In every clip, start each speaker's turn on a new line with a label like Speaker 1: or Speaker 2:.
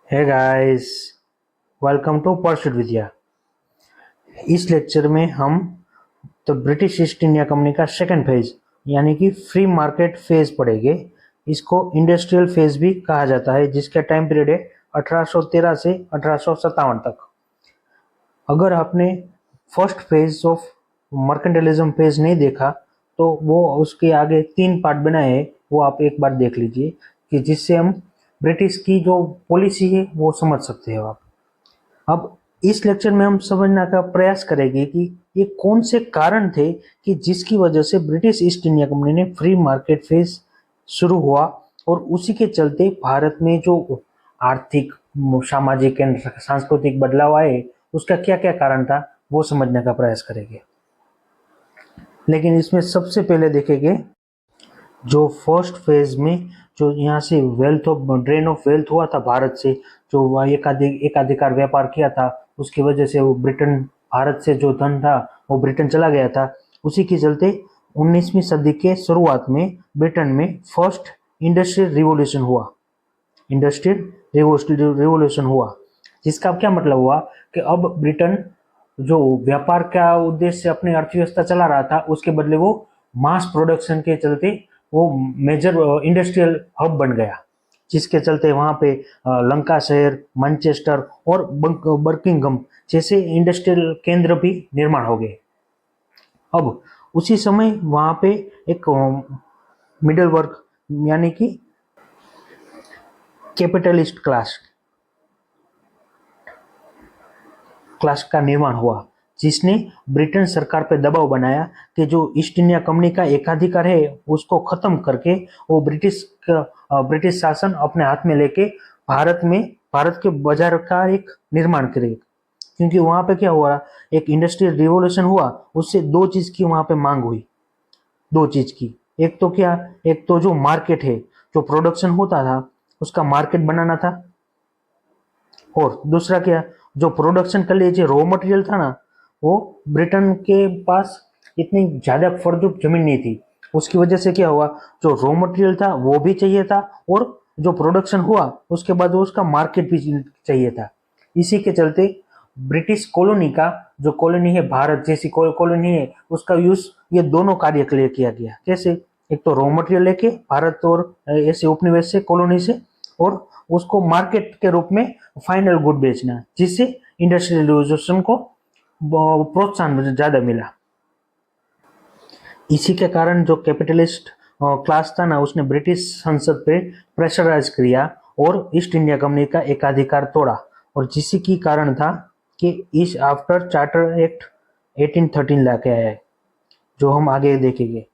Speaker 1: Hey guys, welcome to Pursuit विद्या। इस lecture में हम तो ब्रिटिश ईस्ट इंडिया कंपनी का सेकंड फेज यानी कि फ्री मार्केट फेज पढ़ेंगे। इसको इंडस्ट्रियल फेज भी कहा जाता है, जिसका टाइम पीरियड है 1813 से 1857 तक। अगर आपने फर्स्ट फेज ऑफ मर्केंटाइलिज्म फेज नहीं देखा तो वो उसके आगे 3 पार्ट बनाए हैं, वो आप एक बार देख लीजिए कि जिससे हम ब्रिटिश की जो पॉलिसी है वो समझ सकते हो आप। अब इस लेक्चर में हम समझने का प्रयास करेंगे कि ये कौन से कारण थे कि जिसकी वजह से ब्रिटिश ईस्ट इंडिया कंपनी ने फ्री मार्केट फेज शुरू हुआ, और उसी के चलते भारत में जो आर्थिक, सामाजिक एंड सांस्कृतिक बदलाव आए, उसका क्या क्या कारण था वो समझने का प्रयास करेंगे। लेकिन इसमें सबसे पहले देखेंगे जो फर्स्ट फेज में जो यहाँ से wealth of drain of wealth हुआ था भारत से, जो एकाधिकार व्यापार किया था, उसकी वजह से वो ब्रिटेन, भारत से जो धन था वो ब्रिटेन चला गया था। उसी के चलते 19वीं सदी के शुरुआत में ब्रिटेन में फर्स्ट इंडस्ट्रियल रिवॉल्यूशन हुआ। इंडस्ट्रियल रिवॉल्यूशन हुआ, जिसका क्या मतलब हुआ कि अब ब्रिटेन जो व्यापार का उद्देश्य से अपनी अर्थव्यवस्था चला रहा था, उसके बदले वो मास प्रोडक्शन के चलते वो मेजर इंडस्ट्रियल हब बन गया, जिसके चलते वहाँ पे लंका शहर, मैनचेस्टर और बर्किंघम जैसे इंडस्ट्रियल केंद्र भी निर्माण हो गए। अब उसी समय वहाँ पे एक मिडिल वर्ग यानी कि कैपिटलिस्ट क्लास का निर्माण हुआ, जिसने ब्रिटेन सरकार पर दबाव बनाया कि जो ईस्ट इंडिया कंपनी का एकाधिकार है उसको खत्म करके वो ब्रिटिश शासन अपने हाथ में लेके भारत के बाजार का एक निर्माण करे। क्योंकि वहां पे क्या हुआ, एक इंडस्ट्रियल रिवॉल्यूशन हुआ, उससे दो चीज की वहां पे मांग हुई। दो चीज की, एक तो क्या, एक तो जो मार्केट है, जो प्रोडक्शन होता था उसका मार्केट बनाना था, और दूसरा क्या, जो प्रोडक्शन के लिए जो रॉ मटेरियल था ना, वो ब्रिटेन के पास इतनी ज्यादा फर्दुब जमीन नहीं थी। उसकी वजह से क्या हुआ, जो रॉ मटेरियल था वो भी चाहिए था, और जो प्रोडक्शन हुआ उसके बाद उसका मार्केट भी चाहिए था। इसी के चलते ब्रिटिश कॉलोनी का, जो कॉलोनी है भारत जैसी कॉलोनी है, उसका यूज ये दोनों कार्य के लिए किया गया। कैसे, एक तो रॉ मटेरियल लेके भारत और ऐसे उपनिवेश से, कॉलोनी से, और उसको मार्केट के रूप में फाइनल गुड बेचना, जिससे इंडस्ट्रियलाइजेशन को प्रोत्साहन ज्यादा मिला। इसी के कारण जो कैपिटलिस्ट क्लास था ना, उसने ब्रिटिश संसद पे प्रेशराइज किया और ईस्ट इंडिया कंपनी का एकाधिकार तोड़ा, और जिसी की कारण था कि इस आफ्टर चार्टर एक्ट 1813 लाके आया है, जो हम आगे देखेंगे।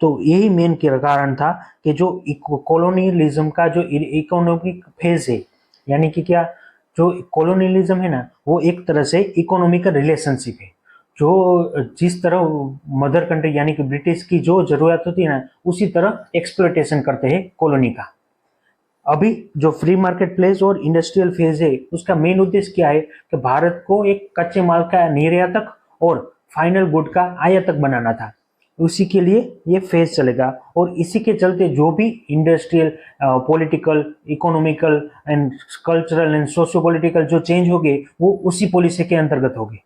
Speaker 1: तो यही मेन कारण था कि जो कॉलोनियलिज्म का जो इकोनॉमिक फेज है, यानी कि क्या, जो कॉलोनियलिज्म है ना, वो एक तरह से इकोनॉमिक रिलेशनशिप है। जो जिस तरह मदर कंट्री यानी कि ब्रिटिश की जो जरूरत होती है ना, उसी तरह एक्सप्लॉयटेशन करते हैं कॉलोनी का। अभी जो फ्री मार्केट प्लेस और इंडस्ट्रियल फेज है, उसका मेन उद्देश्य क्या है कि भारत को एक कच्चे माल का निर्यातक और फाइनल गुड का आयातक बनाना था। उसी के लिए ये फेज चलेगा, और इसी के चलते जो भी industrial, political, economical and cultural and socio political जो चेंज हो गए, वो उसी पॉलिसी के अंतर्गत हो गए,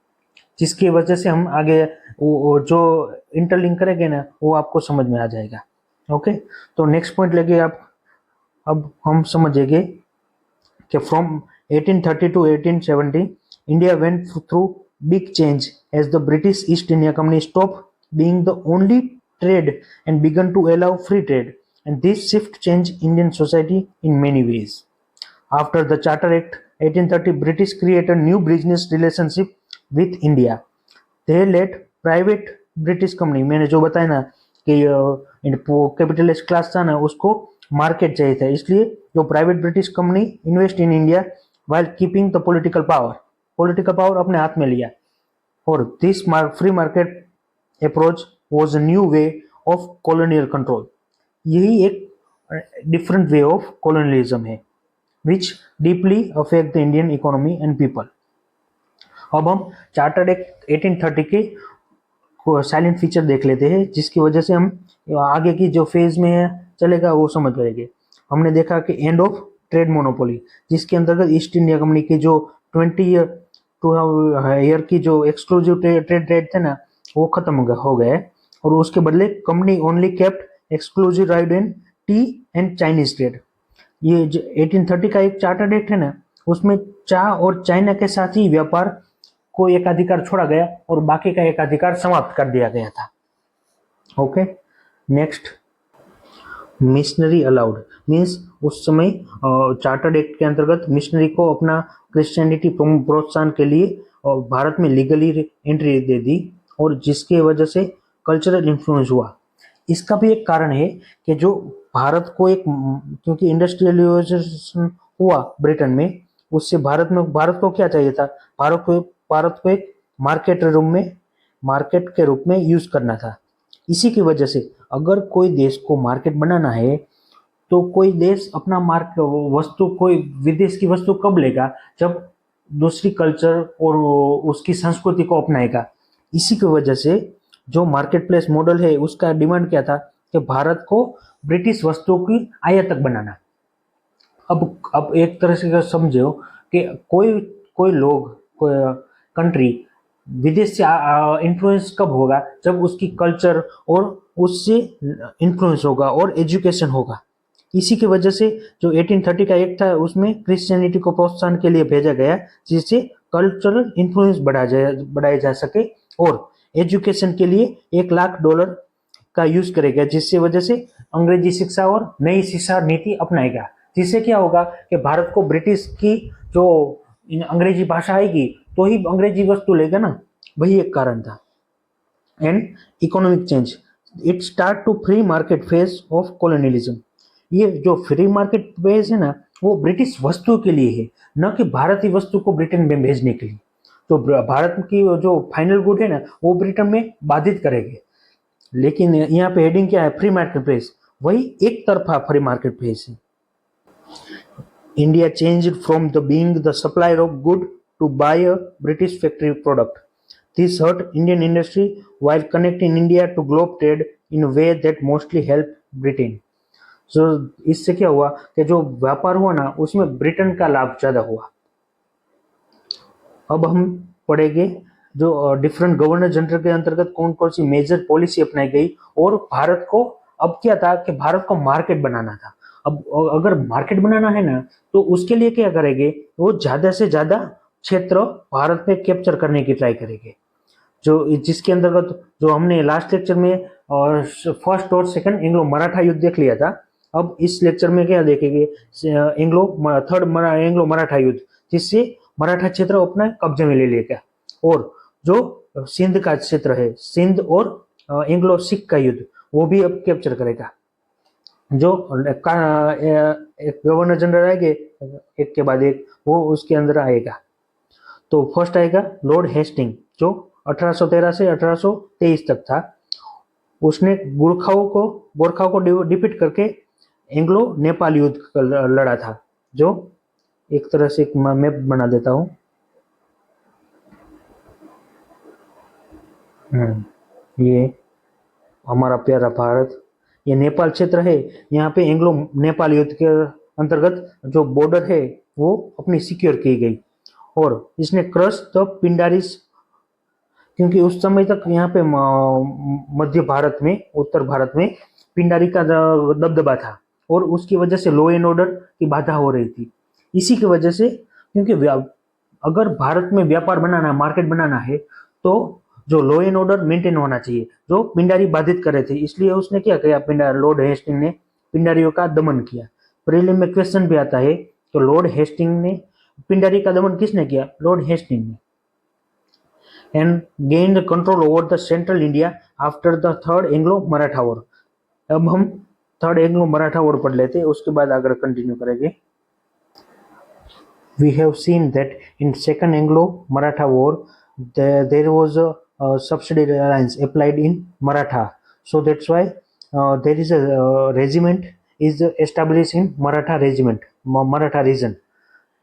Speaker 1: जिसकी वजह से हम आगे वो जो इंटरलिंक करेंगे ना, वो आपको समझ में आ जाएगा। ओके, तो नेक्स्ट पॉइंट लेके आप, अब हम समझेंगे कि from 1830 to 1870 India went through big change as the British East India Company stop being the only trade and began to allow free trade, and this shift changed Indian society in many ways. After the Charter Act 1830, British created new business relationship with India. They let private British company, मैंने जो बताया ना कि capitalist class था ना, उसको market चाहिए था, इसलिए जो private British company invest in India while keeping the political power अपने हाथ में लिया। और this free market approach was a new way of colonial control. यही एक डिफरेंट वे ऑफ कॉलोनियलिज्म है which deeply affect the Indian economy and people. अब हम चार्टर्ड एक्ट 1830 के साइलेंट फीचर देख लेते हैं, जिसकी वजह से हम आगे की जो फेज में चलेगा वो समझ पाएंगे। हमने देखा कि एंड ऑफ ट्रेड मोनोपोली, जिसके अंतर्गत ईस्ट इंडिया कंपनी की जो 20 ईयर की जो एक्सक्लूसिव ट्रेड रेट थे ना, वो खत्म हो गए और उसके बदले company only kept exclusive right in T and Chinese trade. ये जो 1830 का एक चार्टर्ड एक्ट है ना, उसमें चाह और चाइना के साथ ही व्यापार को एकाधिकार छोड़ा गया और बाकी का एकाधिकार समाप्त कर दिया गया था। Okay, next, missionary allowed means उस समय चार्टर्ड एक्ट के अंतर्गत मिशनरी को अपना क्रिश्चियनिटी प्रोत्साहन के लिए भारत में लीगली एंट्री दे दी और जिसके वजह से कल्चरल इन्फ्लुएंस हुआ। इसका भी एक कारण है कि जो भारत को एक क्योंकि इंडस्ट्रियलाइजेशन हुआ ब्रिटेन में, उससे भारत को क्या चाहिए था, भारत को एक मार्केट के रूप में यूज करना था। इसी की वजह से अगर कोई देश को मार्केट बनाना है तो कोई देश अपना कोई विदेश की वस्तु कब लेगा, जब दूसरी कल्चर और उसकी संस्कृति को अपनाएगा। इसी की वजह से जो मार्केट प्लेस मॉडल है उसका डिमांड क्या था कि भारत को ब्रिटिश वस्तुओं की आयातक बनाना। अब एक तरह से समझो कि कोई लोग, कोई कंट्री विदेश से इन्फ्लुएंस कब होगा, जब उसकी कल्चर और उससे इन्फ्लुएंस होगा और एजुकेशन होगा। इसी की वजह से जो 1830 का एक्ट था उसमें क्रिश्चियनिटी को प्रोत्साहन के लिए भेजा गया, जिससे कल्चरल इन्फ्लुएंस बढ़ाया जा सके और एजुकेशन के लिए $1 लाख का यूज करेगा, जिससे वजह से अंग्रेजी शिक्षा और नई शिक्षा नीति अपनाएगा। जिससे क्या होगा कि भारत को ब्रिटिश की जो अंग्रेजी भाषा आएगी तो ही अंग्रेजी वस्तु लेगा ना, वही एक कारण था। And economic change, it start to free market phase of colonialism. ये जो फ्री मार्केट फेज है ना, वो ब्रिटिश वस्तु के लिए है, न कि भारतीय वस्तु को ब्रिटेन में भेजने के लिए। तो भारत की जो फाइनल गुड है ना, वो ब्रिटेन में बाधित करेंगे। लेकिन यहाँ पे हेडिंग क्या है, फ्री मार्केट प्लेस, वही एक तरफा फ्री मार्केट प्लेस है। India changed from the being the supplier of good to buy a British factory product. This hurt Indian industry while connecting India to globe trade in a way that mostly helped Britain. So इससे क्या हुआ कि जो व्यापार हुआ ना उसमें Britain का लाभ ज्यादा हुआ। अब हम पढ़ेंगे जो डिफरेंट गवर्नर जनरल के अंतर्गत कौन कौन सी मेजर पॉलिसी अपनाई गई और भारत को अब क्या था कि भारत को मार्केट बनाना था। अब अगर मार्केट बनाना है ना तो उसके लिए क्या करेंगे, वो ज्यादा से ज्यादा क्षेत्र भारत में कैप्चर करने की ट्राई करेंगे। जो जिसके अंतर्गत जो हमने लास्ट लेक्चर में और फर्स्ट और सेकंड एंग्लो मराठा युद्ध देख लिया था, अब इस लेक्चर में क्या देखेंगे, थर्ड एंग्लो मराठा युद्ध, जिससे मराठा क्षेत्र अपना कब्जे में ले लेगा और जो सिंध का क्षेत्र है, सिंध और एंग्लो सिख का युद्ध, वो भी अब कैप्चर करेगा। जो एक गवर्नर जनरल आएंगे एक के बाद एक, वो उसके अंदर आएगा। तो फर्स्ट आएगा लॉर्ड हेस्टिंग, जो 1813 से 1823 तक था। उसने गोरखाओं को डिफीट करके एंग्लो नेपाल युद्ध लड़ा था। जो एक तरह से एक मैप बना देता हूँ। ये हमारा प्यारा भारत, ये नेपाल क्षेत्र है। यहाँ पे एंग्लो नेपाल युद्ध के अंतर्गत जो बॉर्डर है वो अपनी सिक्योर की गई और इसने क्रश द पिंडारीज, क्योंकि उस समय तक यहाँ पे मध्य भारत में, उत्तर भारत में पिंडारी का दबदबा था और उसकी वजह से लॉ एंड ऑर्डर की बाधा हो रही थी। इसी की वजह से, क्योंकि अगर भारत में व्यापार बनाना, मार्केट बनाना है तो जो लॉ एंड ऑर्डर मेंटेन होना चाहिए, जो पिंडारी बाधित कर रहे थे, इसलिए उसने क्या किया, लॉर्ड हेस्टिंग ने पिंडारियों का दमन किया। प्रीलिम में क्वेश्चन भी आता है तो लॉर्ड हेस्टिंग ने, पिंडारी का दमन किसने किया, लॉर्ड हेस्टिंग ने। and gained control over the central India after the third Anglo-Maratha War. अब हम थर्ड एंग्लो मराठा वॉर पढ़ लेते हैं, उसके बाद आगे कंटिन्यू करेंगे। We have seen that in second Anglo-Maratha War there was a subsidy alliance applied in Maratha, so that's why there is a regiment is established in Maratha region,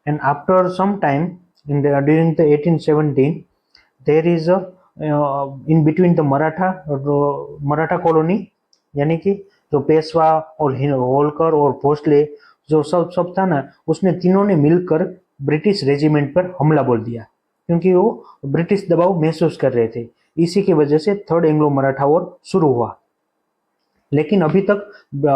Speaker 1: and after some time during the 1817 there is a in between the Maratha colony, यानी कि जो पेशवा और होलकर और भोसले जो सब था ना, उसने तीनों ने मिलकर ब्रिटिश रेजिमेंट पर हमला बोल दिया, क्योंकि वो ब्रिटिश दबाव महसूस कर रहे थे। इसी की वजह से थर्ड एंग्लो मराठा वॉर शुरू हुआ। लेकिन अभी तक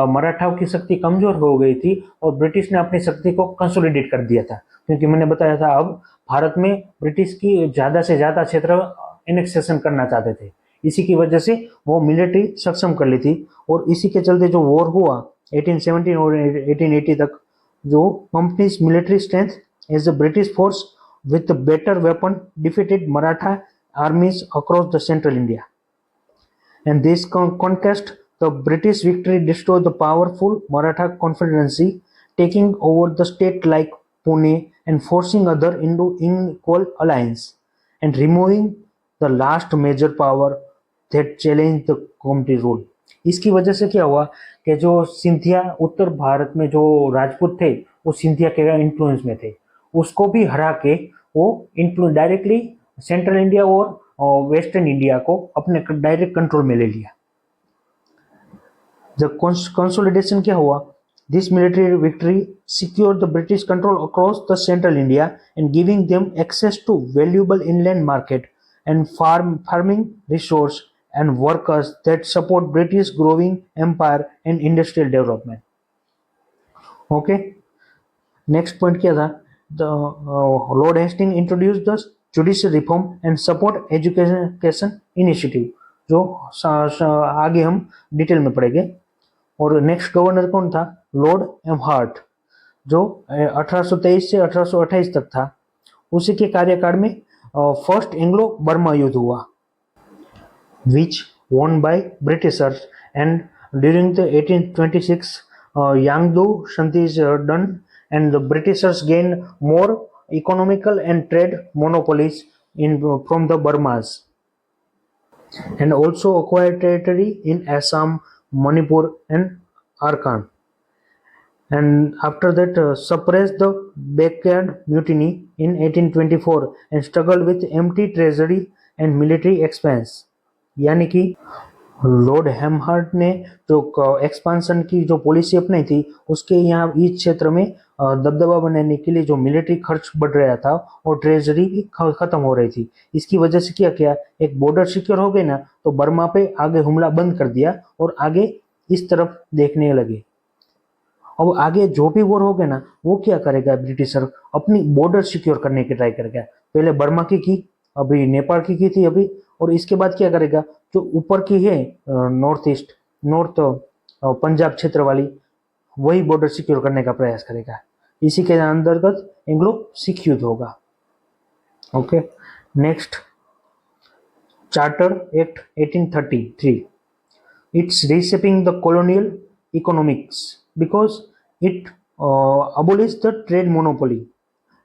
Speaker 1: मराठाओं की शक्ति कमजोर हो गई थी और ब्रिटिश ने अपनी शक्ति को कंसोलिडेट कर दिया था, क्योंकि मैंने बताया था अब भारत में ब्रिटिश की ज्यादा से ज्यादा क्षेत्र एनेक्सेशन करना चाहते थे। इसी की वजह से वो मिलिट्री सक्षम कर ली थी, और इसी के चलते जो वॉर हुआ 1817 और 1880 तक, जो company's military strength as the British force with better weapon defeated Maratha armies across the central India. And this conquest, the British victory destroyed the powerful Maratha Confederacy, taking over the state like Pune and forcing other into unequal alliance, and removing the last major power that challenged the community rule. इसकी वजह से क्या हुआ कि जो सिंधिया उत्तर भारत में जो राजपूत थे वो सिंधिया के इन्फ्लुएंस में थे, उसको भी हरा के वो इन्फ्लुएंस डायरेक्टली सेंट्रल इंडिया और वेस्टर्न इंडिया को अपने डायरेक्ट कंट्रोल में ले लिया। द कंसोलिडेशन क्या हुआ? This military victory secured the British control across the central India and giving them access to valuable inland market and farming resource and workers that support British growing empire and industrial development. Okay, next point क्या था? The Lord Hastings introduced the judicial reform and support education initiative, जो आगे हम detail में पढ़ेंगे। और next governor कौन था? लॉर्ड एमहार्ट, जो 1823 से 1828 तक था। उसी के कार्यकाल में फर्स्ट एंग्लो बर्मा युद्ध हुआ, which won by Britishers, and during the 1826 Yangdu Santhi is done, and the Britishers gained more economical and trade monopolies from the Burmas, and also acquired territory in Assam, Manipur and Arkan. And after that suppressed the backyard mutiny in 1824 and struggled with empty treasury and military expense. यानी कि Lord हेमहार्ट ने जो expansion की जो policy अपनाई थी, उसके यहाँ इस क्षेत्र में दबदबा बनाने के लिए जो मिलिट्री खर्च बढ़ रहा था और ट्रेजरी भी खत्म हो रही थी। इसकी वजह से क्या किया, एक बॉर्डर सिक्योर हो गई ना, तो बर्मा पे आगे हमला बंद कर दिया और आगे इस तरफ देखने लगे। अब आगे जो भी वॉर होगा ना, वो क्या करेगा, ब्रिटिशर अपनी बॉर्डर सिक्योर करने की ट्राई करेगा। पहले बर्मा की अभी नेपाल की थी अभी, और इसके बाद क्या करेगा, जो ऊपर की है नॉर्थ पंजाब क्षेत्र वाली, वही बॉर्डर सिक्योर करने का प्रयास करेगा। इसी के अंतर्गत एंग्लो सिख युद्ध होगा। Okay, next charter act 1833, it's reshaping the colonial economics because it abolished the trade monopoly,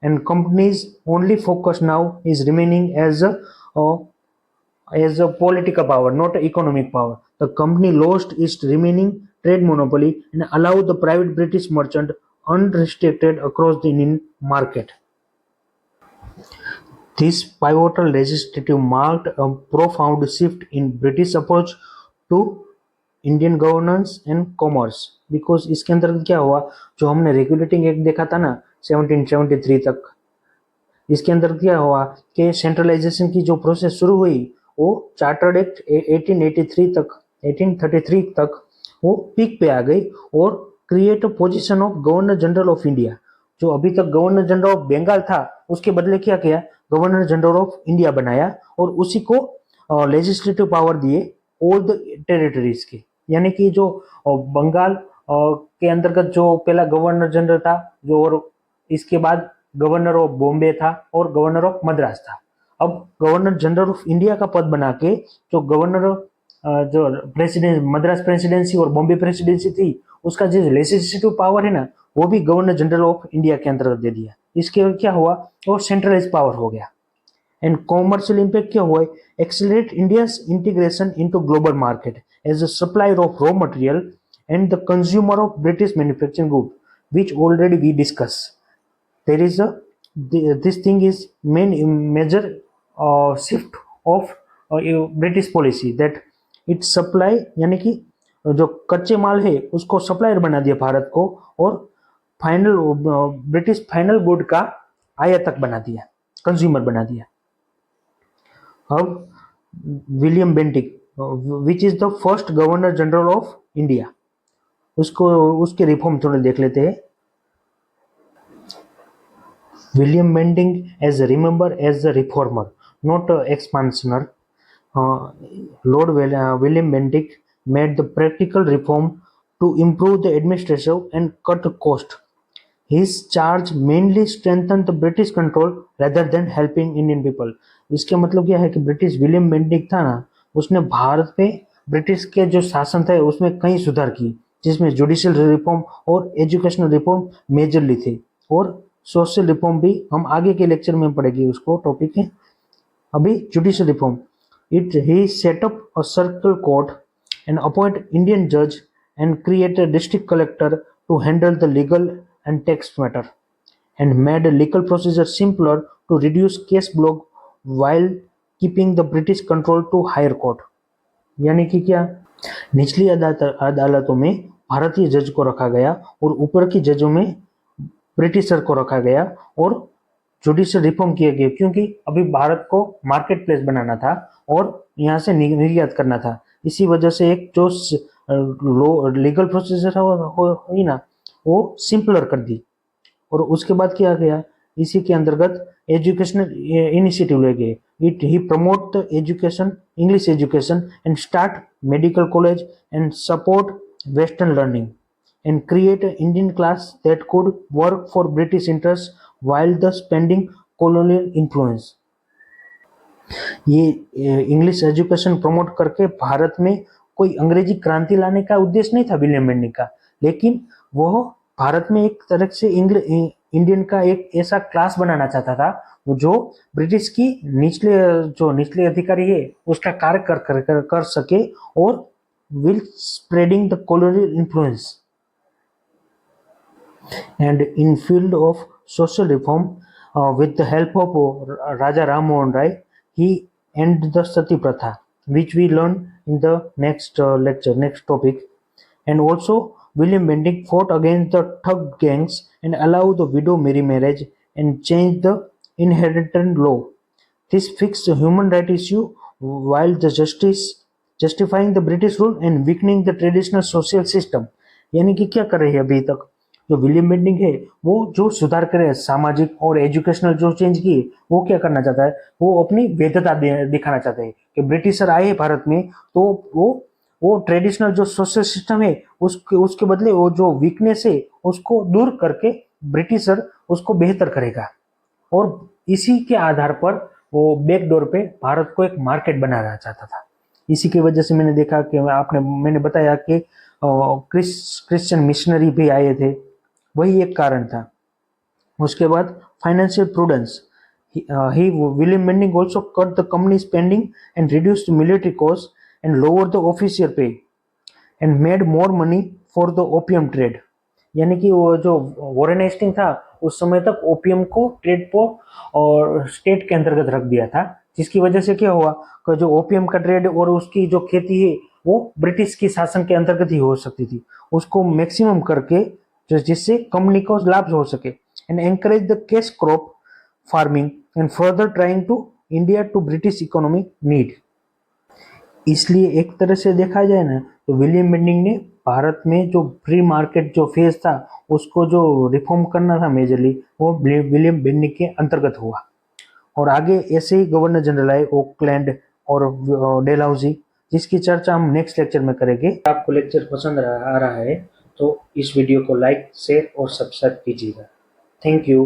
Speaker 1: and companies only focus now is remaining as a political power, not economic power. The company lost its remaining trade monopoly and allowed the private British merchant unrestricted across the Indian market. This pivotal legislative marked a profound shift in British approach to Indian governance and commerce, because इसके अंतर्गत क्या हुआ, जो हमने regulating act देखा था ना 1773 तक, इसके अंतर्गत क्या हुआ कि सेंट्रलाइजेशन की जो प्रोसेस शुरू हुई वो चार्टर्ड एक्ट 1883 तक 1833 तक वो पीक पे आ गई और create a position of governor general of India. जो अभी तक गवर्नर जनरल ऑफ बंगाल था, उसके बदले क्या किया, गवर्नर जनरल ऑफ इंडिया बनाया और उसी को लेजिस्लेटिव पावर दिए ऑल द टेरिटरीज के। यानी कि जो बंगाल के अंतर्गत जो पहला गवर्नर जनरल था, जो और इसके बाद गवर्नर ऑफ बॉम्बे था और गवर्नर ऑफ मद्रास था, अब गवर्नर जनरल ऑफ इंडिया का पद बना के जो गवर्नर जो प्रेसिडेंट मद्रास प्रेसिडेंसी और बॉम्बे प्रेसिडेंसी थी, उसका जो लेजिस्लेटिव पावर है ना, वो भी गवर्नर जनरल ऑफ इंडिया के अंतर्गत दे दिया। इसके क्या हुआ, वो सेंट्रलाइज पावर हो गया। एंड कॉमर्शियल इम्पैक्ट क्या हुआ, accelerate India's integration into global market as a supplier of raw material and the consumer of British manufacturing good, which already we discussed. There is this thing is major shift of British policy that it supply, यानी कि जो कच्चे माल है उसको supplier बना दिया भारत को, और फाइनल ब्रिटिश फाइनल गुड का आयातक बना दिया, कंज्यूमर बना दिया। अब William Bentinck which is the first governor general of India, उसको उसके रिफॉर्म थोड़े देख लेते हैं। William Bentinck as remember as the reformer not expansioner. Lord William Bentinck made the practical reform to improve the administration and cut cost. His charge mainly strengthened the British control rather than helping Indian people. इसके मतलब क्या है कि British William Bentinck था ना, उसने भारत पे British के जो शासन था उसमें कई सुधार किए, जिसमें जुडिशियल रिफॉर्म और एजुकेशनल रिफॉर्म मेजरली थे, और सोशल रिफॉर्म भी हम आगे के लेक्चर में पढ़ेंगे, उसको टॉपिक है। अभी judicial reform, he set up a circle court and appoint Indian judge and create a district collector to handle the legal and tax matter, and made legal procedure simpler to reduce case block while keeping the British control to higher court। यानी कि क्या, निचली अदालतों में भारतीय जज को रखा गया और ऊपर की जजों में ब्रिटिशर को रखा गया, और जुडिशियल रिफॉर्म किए गए, क्योंकि अभी भारत को मार्केट प्लेस बनाना था और यहाँ से निर्यात करना था। इसी वजह से एक जो लीगल प्रोसीजर हुई ना, वो सिंपलर कर दी। और उसके बाद किया गया, इसी के अंतर्गत एजुकेशनल इनिशिएटिव ले गए। It he promote the education, English education and start medical college and support western learning and create an Indian class that could work for British interests while the spending colonial influence। ये English education promote करके भारत में कोई अंग्रेजी क्रांति लाने का उद्देश्य नहीं था विलियम बेंटिक का, लेकिन वह भारत में एक तरह से इंडियन का एक ऐसा क्लास बनाना चाहता था जो ब्रिटिश की निचले अधिकारी है उसका कार्य कर सके, और will spreading the colonial influence। And in field of social reform, with the help of Raja Ram Mohan Rai, he ended the sati pratha, which we learn in the next lecture, next topic। And also William Bentinck fought against the thug gangs and allowed the widow marriage and changed the inheritance law। This fixed the human right issue while the justifying the British rule and weakening the traditional social system। यानी कि क्या कर रही है अभी तक जो William Bentinck है, वो जो सुधार करे सामाजिक और एजुकेशनल जो चेंज किए, वो क्या करना चाहता है, वो अपनी वैधता दिखाना चाहते हैं कि ब्रिटिशर आए भारत में तो वो ट्रेडिशनल जो सोशल सिस्टम है उसके बदले वो जो वीकनेस है उसको दूर करके ब्रिटिशर उसको बेहतर करेगा। और इसी के आधार पर वो बैकडोर पे भारत को एक मार्केट बनाना चाहता था। इसी की वजह से मैंने देखा कि मैंने बताया कि क्रिश्चियन मिशनरी भी आए थे, वही एक कारण था। उसके बाद financial prudence, William Bentinck also cut the company spending and reduced military costs and lowered the officer pay and made more money for the opium trade। यानी कि वो जो वॉरेन हेस्टिंग था उस समय तक ओपियम को ट्रेड को और स्टेट के अंतर्गत रख दिया था, जिसकी वजह से क्या हुआ कि जो ओपियम का ट्रेड और उसकी जो खेती है वो ब्रिटिश की शासन के अंतर्गत ही हो सकती थी, उसको मैक्सिमम करके जिससे कंपनी को लाभ हो सके। And encourage the cash crop farming and further trying to India to British economy need. इसलिए एक तरह से देखा जाए ना तो विलियम बेंटिक ने भारत में जो फ्री मार्केट जो फेज था उसको जो रिफॉर्म करना था मेजरली, वो विलियम बेंटिक के अंतर्गत हुआ। और आगे ऐसे ही गवर्नर जनरल आए ओकलैंड और डेलहाउसी, जिसकी चर्चा हम नेक्स्ट लेक्चर में करेंगे। आपको लेक्चर पसंद आ रहा है तो इस वीडियो को लाइक, शेयर और सब्सक्राइब कीजिएगा। Thank you.